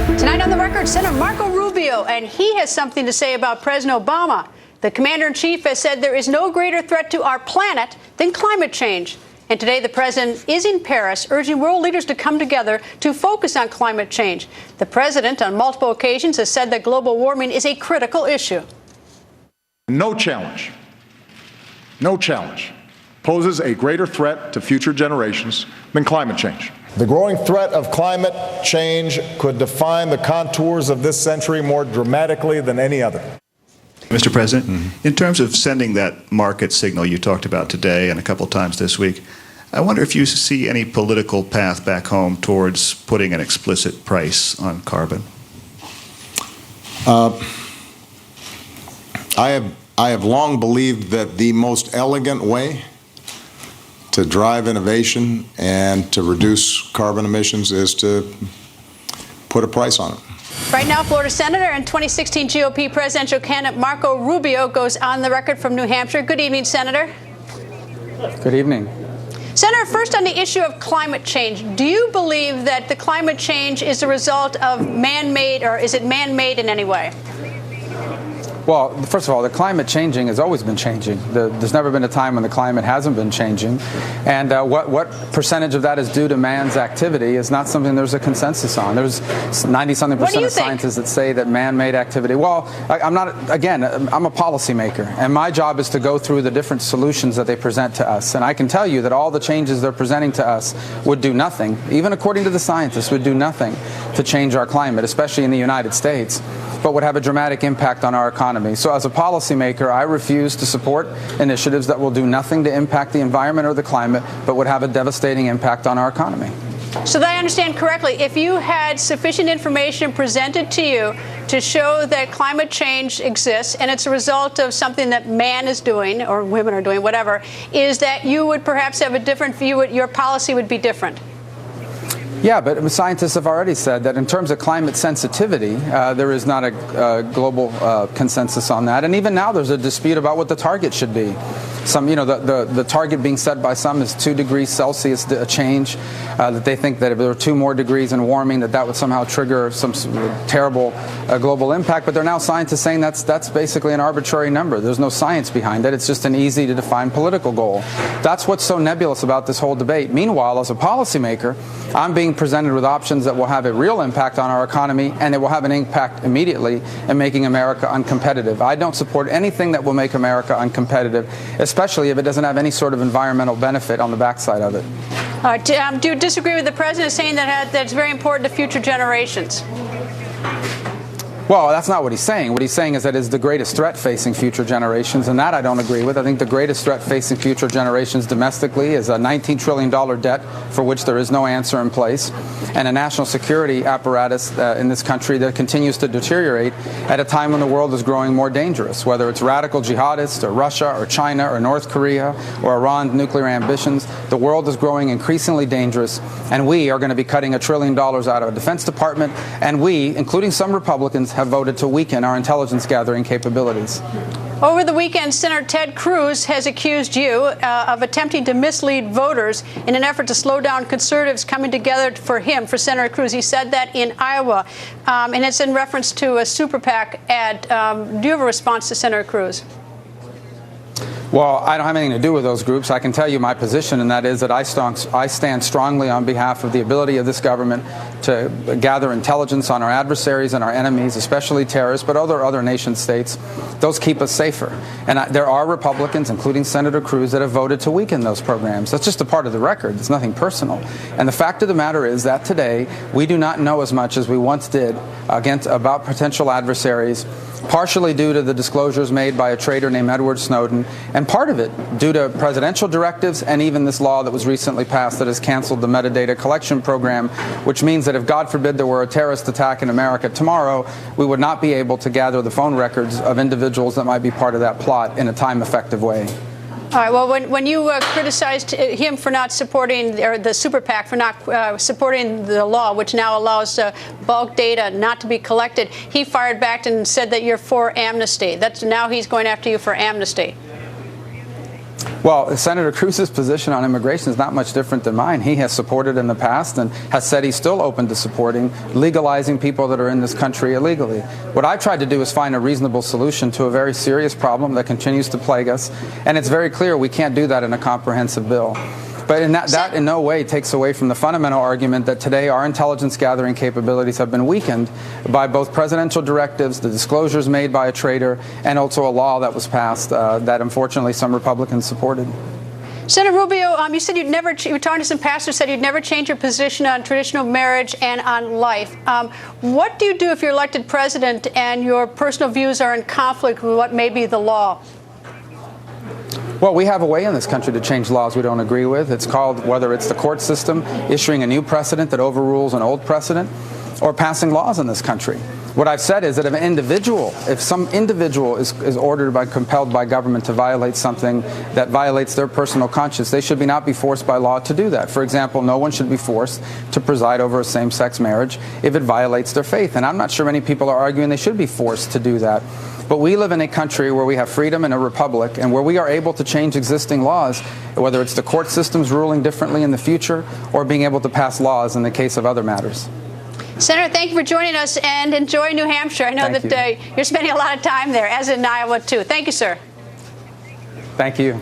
Tonight on the record, Senator Marco Rubio, and he has something to say about President Obama. The commander-in-chief has said there is no greater threat to our planet than climate change. And today, the president is in Paris, urging world leaders to come together to focus on climate change. The president, on multiple occasions, has said that global warming is a critical issue. No challenge poses a greater threat to future generations than climate change. The growing threat of climate change could define the contours of this century more dramatically than any other. Mr. President, in terms of sending that market signal you talked about today and a couple times this week, I wonder if you see any political path back home towards putting an explicit price on carbon. I have long believed that the most elegant way to drive innovation and to reduce carbon emissions is to put a price on it. Right now, Florida Senator and 2016 GOP presidential candidate Marco Rubio goes on the record from New Hampshire. Good evening, Senator. Good evening. Senator, first on the issue of climate change, do you believe that the climate change is a result of man-made, or is it man-made in any way? Well, first of all, the climate changing has always been changing. There's never been a time when the climate hasn't been changing. And what percentage of that is due to man's activity is not something there's a consensus on. There's 90-something% of scientists that say that man-made activity. Well, I'm a policymaker, and my job is to go through the different solutions that they present to us. And I can tell you that all the changes they're presenting to us would do nothing, even according to the scientists, would do nothing to change our climate, especially in the United States, but would have a dramatic impact on our economy. So as a policymaker, I refuse to support initiatives that will do nothing to impact the environment or the climate, but would have a devastating impact on our economy. So that I understand correctly, if you had sufficient information presented to you to show that climate change exists and it's a result of something that man is doing or women are doing, whatever, is that you would perhaps have a different view, your policy would be different? Yeah, but scientists have already said that in terms of climate sensitivity, there is not a global consensus on that. And even now there's a dispute about what the target should be. The target being set by some is 2 degrees Celsius a change, that they think that if there were 2 more degrees in warming, that would somehow trigger some terrible global impact. But there are now scientists saying that's basically an arbitrary number. There's no science behind it. It's just an easy to define political goal. That's what's so nebulous about this whole debate. Meanwhile, as a policymaker, I'm being presented with options that will have a real impact on our economy, and it will have an impact immediately in making America uncompetitive. I don't support anything that will make America uncompetitive, especially if it doesn't have any sort of environmental benefit on the backside of it. Do you disagree with the president saying that it's very important to future generations? Well, that's not what he's saying. What he's saying is that it's the greatest threat facing future generations, and that I don't agree with. I think the greatest threat facing future generations domestically is a $19 trillion debt for which there is no answer in place, and a national security apparatus in this country that continues to deteriorate at a time when the world is growing more dangerous, whether it's radical jihadists or Russia or China or North Korea or Iran's nuclear ambitions. The world is growing increasingly dangerous, and we are going to be cutting $1 trillion out of our Defense Department, and we, including some Republicans, have voted to weaken our intelligence gathering capabilities. Over the weekend, Senator Ted Cruz has accused you of attempting to mislead voters in an effort to slow down conservatives coming together for Senator Cruz. He said that in Iowa, and it's in reference to a super PAC ad. Do you have a response to Senator Cruz? Well, I don't have anything to do with those groups. I can tell you my position, and that is that I stand strongly on behalf of the ability of this government to gather intelligence on our adversaries and our enemies, especially terrorists, but other nation states. Those keep us safer. And there are Republicans, including Senator Cruz, that have voted to weaken those programs. That's just a part of the record. It's nothing personal. And the fact of the matter is that today we do not know as much as we once did about potential adversaries, partially due to the disclosures made by a traitor named Edward Snowden, and part of it due to presidential directives and even this law that was recently passed that has canceled the metadata collection program, which means that if, God forbid, there were a terrorist attack in America tomorrow, we would not be able to gather the phone records of individuals that might be part of that plot in a time-effective way. All right. Well, when you criticized him for not supporting, or the super PAC for not supporting the law, which now allows bulk data not to be collected, he fired back and said that you're for amnesty. Now he's going after you for amnesty. Well, Senator Cruz's position on immigration is not much different than mine. He has supported in the past and has said he's still open to supporting legalizing people that are in this country illegally. What I've tried to do is find a reasonable solution to a very serious problem that continues to plague us, and it's very clear we can't do that in a comprehensive bill. But that in no way takes away from the fundamental argument that today our intelligence gathering capabilities have been weakened by both presidential directives, the disclosures made by a traitor, and also a law that was passed that unfortunately some Republicans supported. Senator Rubio, you said you were talking to some pastors, said you'd never change your position on traditional marriage and on life. What do you do if you're elected president and your personal views are in conflict with what may be the law? Well, we have a way in this country to change laws we don't agree with. It's called, whether it's the court system issuing a new precedent that overrules an old precedent, or passing laws in this country. What I've said is that if some individual is ordered compelled by government to violate something that violates their personal conscience, they should not be forced by law to do that. For example, no one should be forced to preside over a same-sex marriage if it violates their faith. And I'm not sure many people are arguing they should be forced to do that. But we live in a country where we have freedom and a republic, and where we are able to change existing laws, whether it's the court systems ruling differently in the future or being able to pass laws in the case of other matters. Senator, thank you for joining us, and enjoy New Hampshire. I know that you're spending a lot of time there, as in Iowa, too. Thank you, sir. Thank you.